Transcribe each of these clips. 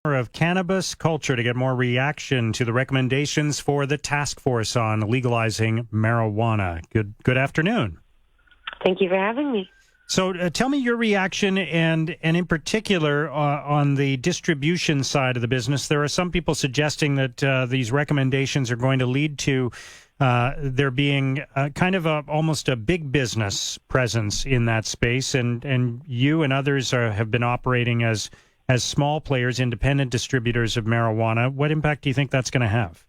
Of cannabis culture to get more reaction to the recommendations for the task force on legalizing marijuana. Good afternoon. Thank you for having me. So tell me your reaction and in particular on the distribution side of the business. There are some people suggesting that these recommendations are going to lead to there being almost a big business presence in that space, and you and others have been operating as small players, independent distributors of marijuana. What impact do you think that's going to have?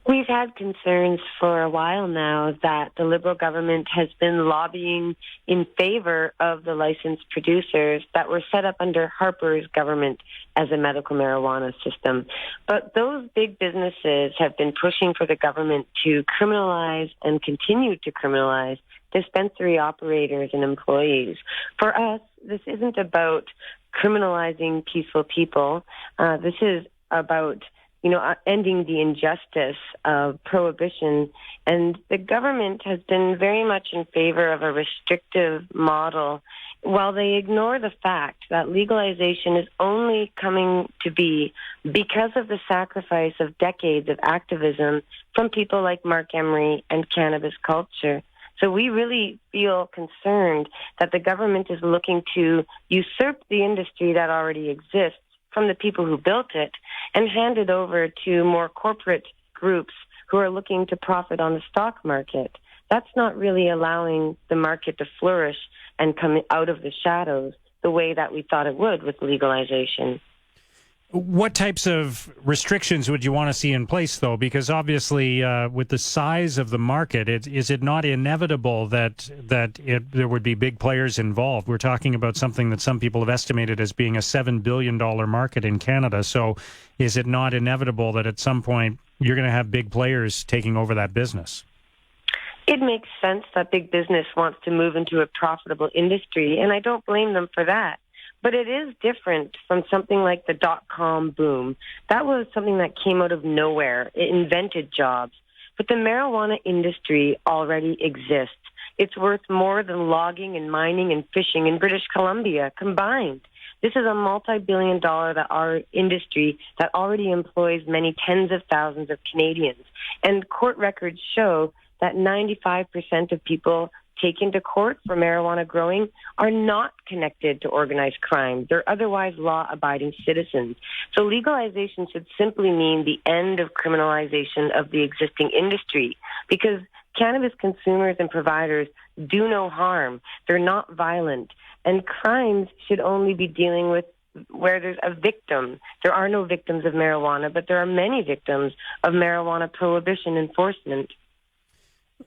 We've had concerns for a while now that the Liberal government has been lobbying in favor of the licensed producers that were set up under Harper's government as a medical marijuana system. But those big businesses have been pushing for the government to criminalize and continue to criminalize dispensary operators and employees. For us, this isn't about criminalizing peaceful people. This is about, ending the injustice of prohibition. And the government has been very much in favor of a restrictive model, while they ignore the fact that legalization is only coming to be because of the sacrifice of decades of activism from people like Mark Emery and cannabis culture. So we really feel concerned that the government is looking to usurp the industry that already exists from the people who built it and hand it over to more corporate groups who are looking to profit on the stock market. That's not really allowing the market to flourish and come out of the shadows the way that we thought it would with legalization. What types of restrictions would you want to see in place, though? Because obviously, with the size of the market, is it not inevitable that there would be big players involved? We're talking about something that some people have estimated as being a $7 billion market in Canada. So is it not inevitable that at some point you're going to have big players taking over that business? It makes sense that big business wants to move into a profitable industry, and I don't blame them for that. But it is different from something like the dot-com boom. That was something that came out of nowhere. It invented jobs. But the marijuana industry already exists. It's worth more than logging and mining and fishing in British Columbia combined. This is a multi-billion-dollar industry that already employs many tens of thousands of Canadians. And court records show that 95% of people taken to court for marijuana growing are not connected to organized crime. They're otherwise law-abiding citizens. So legalization should simply mean the end of criminalization of the existing industry, because cannabis consumers and providers do no harm. They're not violent. And crimes should only be dealing with where there's a victim. There are no victims of marijuana, but there are many victims of marijuana prohibition enforcement.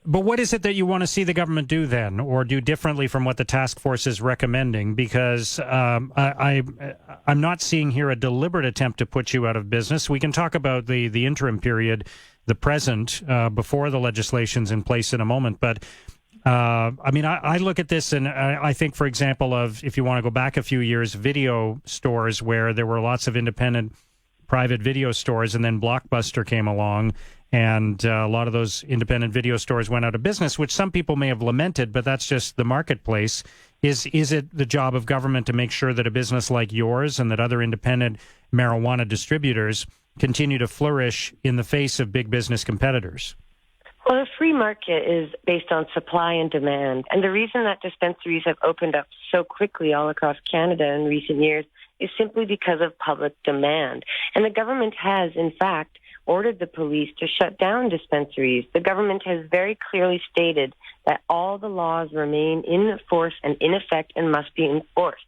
But what is it that you want to see the government do then, or do differently from what the task force is recommending? Because I'm not seeing here a deliberate attempt to put you out of business. We can talk about the interim period, the present, before the legislation's in place in a moment. But I look at this and I think, for example, of, if you want to go back a few years, video stores where there were lots of independent private video stores, and then Blockbuster came along. And a lot of those independent video stores went out of business, which some people may have lamented, but that's just the marketplace. Is it the job of government to make sure that a business like yours and that other independent marijuana distributors continue to flourish in the face of big business competitors? Well, the free market is based on supply and demand. And the reason that dispensaries have opened up so quickly all across Canada in recent years is simply because of public demand. And the government has, in fact, ordered the police to shut down dispensaries. The government has very clearly stated that all the laws remain in force and in effect and must be enforced.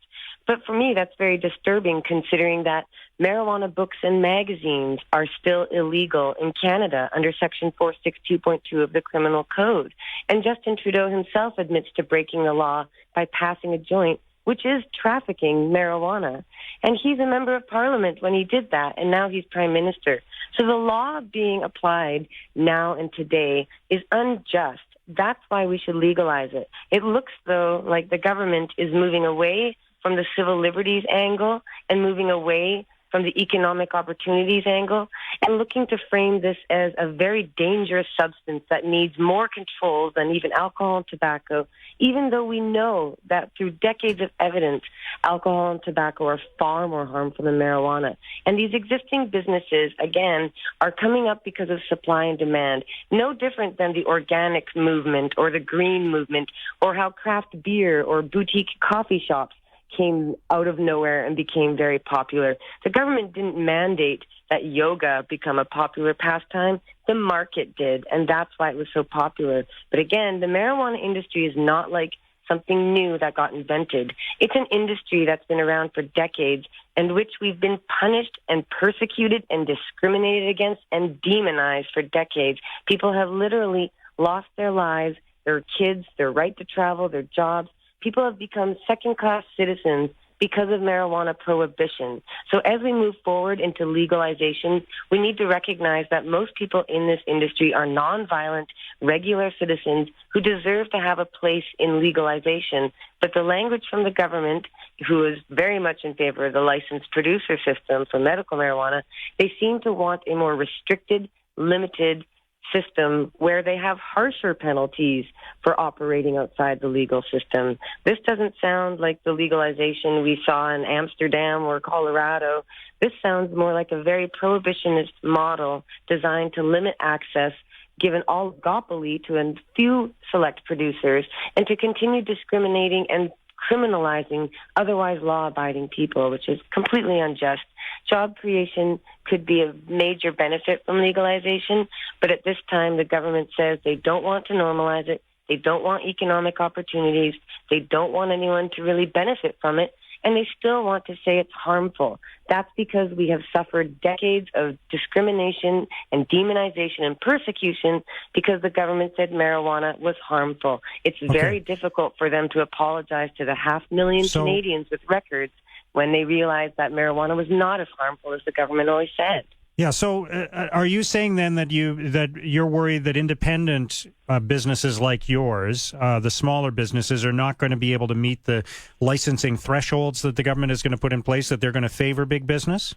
But for me, that's very disturbing, considering that marijuana books and magazines are still illegal in Canada under Section 462.2 of the Criminal Code. And Justin Trudeau himself admits to breaking the law by passing a joint, which is trafficking marijuana. And he's a member of parliament when he did that, and now he's prime minister. So the law being applied now and today is unjust. That's why we should legalize it. It looks, though, like the government is moving away from the civil liberties angle and moving away from the economic opportunities angle and looking to frame this as a very dangerous substance that needs more controls than even alcohol and tobacco, even though we know that through decades of evidence, alcohol and tobacco are far more harmful than marijuana. And these existing businesses, again, are coming up because of supply and demand, no different than the organic movement or the green movement or how craft beer or boutique coffee shops came out of nowhere and became very popular. The government didn't mandate that yoga become a popular pastime. The market did, and that's why it was so popular. But again, the marijuana industry is not like something new that got invented. It's an industry that's been around for decades and which we've been punished and persecuted and discriminated against and demonized for decades. People have literally lost their lives, their kids, their right to travel, their jobs. People have become second-class citizens because of marijuana prohibition. So as we move forward into legalization, we need to recognize that most people in this industry are nonviolent, regular citizens who deserve to have a place in legalization. But the language from the government, who is very much in favor of the licensed producer system for medical marijuana, they seem to want a more restricted, limited system where they have harsher penalties for operating outside the legal system. This doesn't sound like the legalization we saw in Amsterdam or Colorado. This sounds more like a very prohibitionist model designed to limit access, give an oligopoly to a few select producers, and to continue discriminating and criminalizing otherwise law-abiding people, which is completely unjust. Job creation could be a major benefit from legalization, but at this time the government says they don't want to normalize it, they don't want economic opportunities, they don't want anyone to really benefit from it, and they still want to say it's harmful. That's because we have suffered decades of discrimination and demonization and persecution because the government said marijuana was harmful. It's very difficult for them to apologize to the 500,000 Canadians with records when they realized that marijuana was not as harmful as the government always said. Yeah. So, are you saying then that you're worried that independent businesses like yours, the smaller businesses, are not going to be able to meet the licensing thresholds that the government is going to put in place? That they're going to favor big business?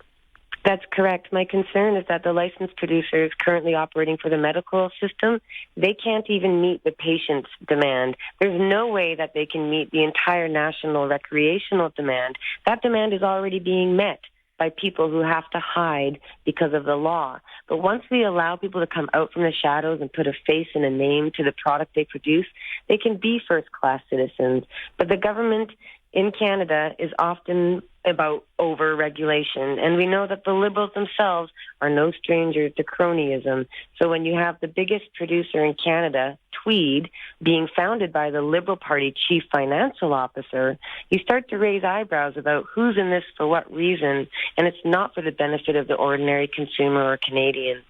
That's correct. My concern is that the licensed producers currently operating for the medical system, they can't even meet the patient's demand. There's no way that they can meet the entire national recreational demand. That demand is already being met by people who have to hide because of the law. But once we allow people to come out from the shadows and put a face and a name to the product they produce, they can be first-class citizens. But the government in Canada is often about over-regulation, and we know that the Liberals themselves are no strangers to cronyism. So when you have the biggest producer in Canada, Tweed, being founded by the Liberal Party chief financial officer, you start to raise eyebrows about who's in this for what reason, and it's not for the benefit of the ordinary consumer or Canadian.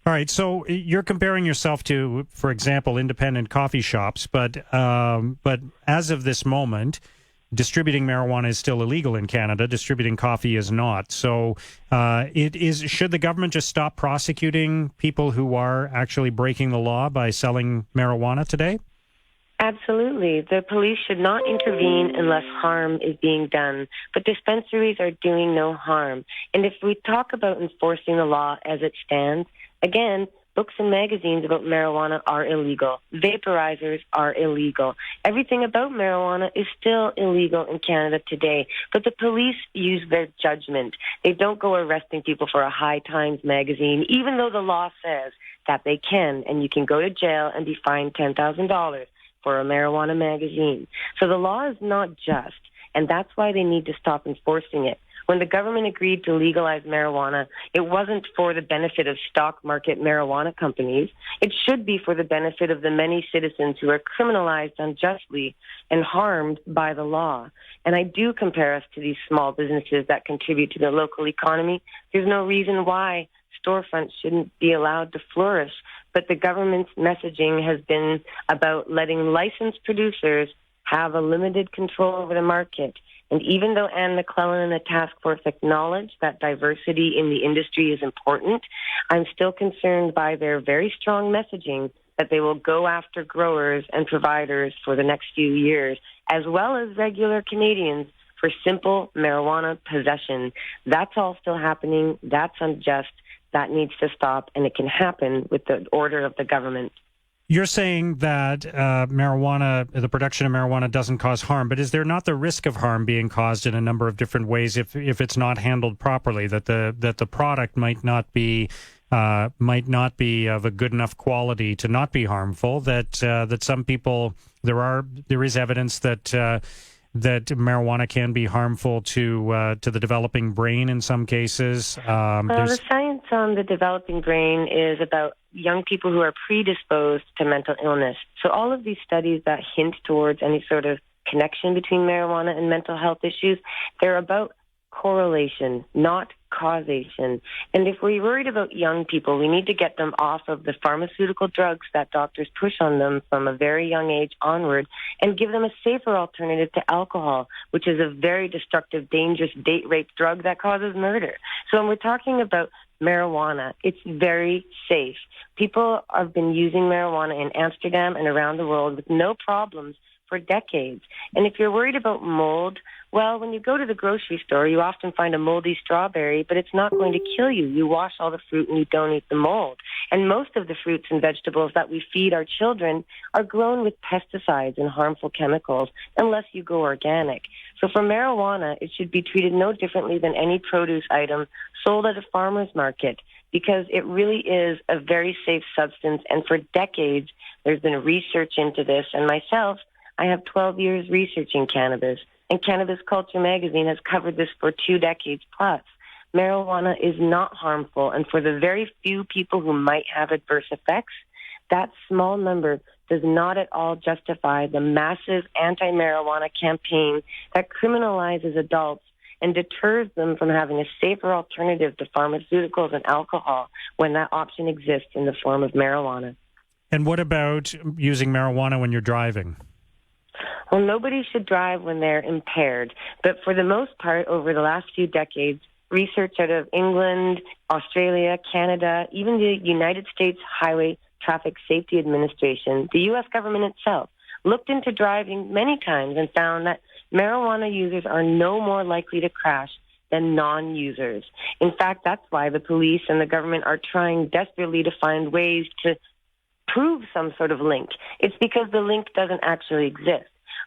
All right, so you're comparing yourself to, for example, independent coffee shops, but as of this moment, distributing marijuana is still illegal in Canada. Distributing coffee is not. So should the government just stop prosecuting people who are actually breaking the law by selling marijuana today? Absolutely. The police should not intervene unless harm is being done. But dispensaries are doing no harm. And if we talk about enforcing the law as it stands, again, books and magazines about marijuana are illegal. Vaporizers are illegal. Everything about marijuana is still illegal in Canada today. But the police use their judgment. They don't go arresting people for a High Times magazine, even though the law says that they can, and you can go to jail and be fined $10,000 for a marijuana magazine. So the law is not just, and that's why they need to stop enforcing it. When the government agreed to legalize marijuana, it wasn't for the benefit of stock market marijuana companies. It should be for the benefit of the many citizens who are criminalized unjustly and harmed by the law. And I do compare us to these small businesses that contribute to the local economy. There's no reason why storefronts shouldn't be allowed to flourish. But the government's messaging has been about letting licensed producers have a limited control over the market. And even though Anne McClellan and the task force acknowledge that diversity in the industry is important, I'm still concerned by their very strong messaging that they will go after growers and providers for the next few years, as well as regular Canadians, for simple marijuana possession. That's all still happening. That's unjust. That needs to stop, and it can happen with the order of the government. You're saying that the production of marijuana doesn't cause harm, but is there not the risk of harm being caused in a number of different ways if it's not handled properly? That the product might not be of a good enough quality to not be harmful. That some people there is evidence that marijuana can be harmful to the developing brain in some cases. The science on the developing brain is about young people who are predisposed to mental illness. So all of these studies that hint towards any sort of connection between marijuana and mental health issues, they're about correlation, not causation. And if we're worried about young people, we need to get them off of the pharmaceutical drugs that doctors push on them from a very young age onward and give them a safer alternative to alcohol, which is a very destructive, dangerous, date-rape drug that causes murder. So when we're talking about marijuana, it's very safe. People have been using marijuana in Amsterdam and around the world with no problems for decades. And if you're worried about mold, well, when you go to the grocery store, you often find a moldy strawberry, but it's not going to kill you. You wash all the fruit and you don't eat the mold. And most of the fruits and vegetables that we feed our children are grown with pesticides and harmful chemicals, unless you go organic. So for marijuana, it should be treated no differently than any produce item sold at a farmer's market, because it really is a very safe substance. And for decades, there's been research into this. And myself, I have 12 years researching cannabis, and Cannabis Culture magazine has covered this for 2 decades plus. Marijuana is not harmful, and for the very few people who might have adverse effects, that small number does not at all justify the massive anti-marijuana campaign that criminalizes adults and deters them from having a safer alternative to pharmaceuticals and alcohol when that option exists in the form of marijuana. And what about using marijuana when you're driving? Well, nobody should drive when they're impaired. But for the most part, over the last few decades, research out of England, Australia, Canada, even the United States Highway Traffic Safety Administration, the U.S. government itself, looked into driving many times and found that marijuana users are no more likely to crash than non-users. In fact, that's why the police and the government are trying desperately to find ways to prove some sort of link. It's because the link doesn't actually exist.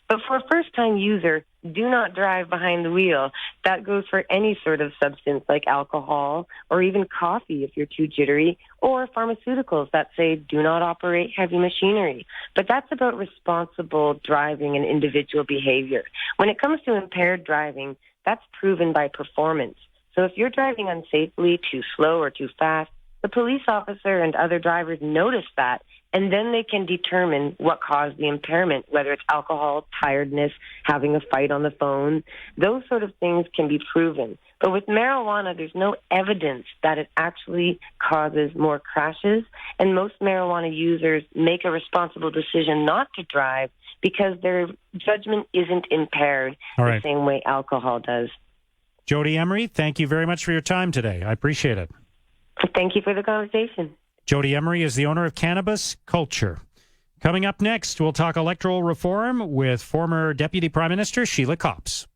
But for a first-time user, do not drive behind the wheel. That goes for any sort of substance like alcohol or even coffee if you're too jittery, or pharmaceuticals that say do not operate heavy machinery. But that's about responsible driving and individual behavior. When it comes to impaired driving, that's proven by performance. So if you're driving unsafely, too slow or too fast, the police officer and other drivers notice that, and then they can determine what caused the impairment, whether it's alcohol, tiredness, having a fight on the phone. Those sort of things can be proven. But with marijuana, there's no evidence that it actually causes more crashes, and most marijuana users make a responsible decision not to drive because their judgment isn't impaired the same way alcohol does. Jodie Emery, thank you very much for your time today. I appreciate it. Thank you for the conversation. Jodie Emery is the owner of Cannabis Culture. Coming up next, we'll talk electoral reform with former Deputy Prime Minister Sheila Copps.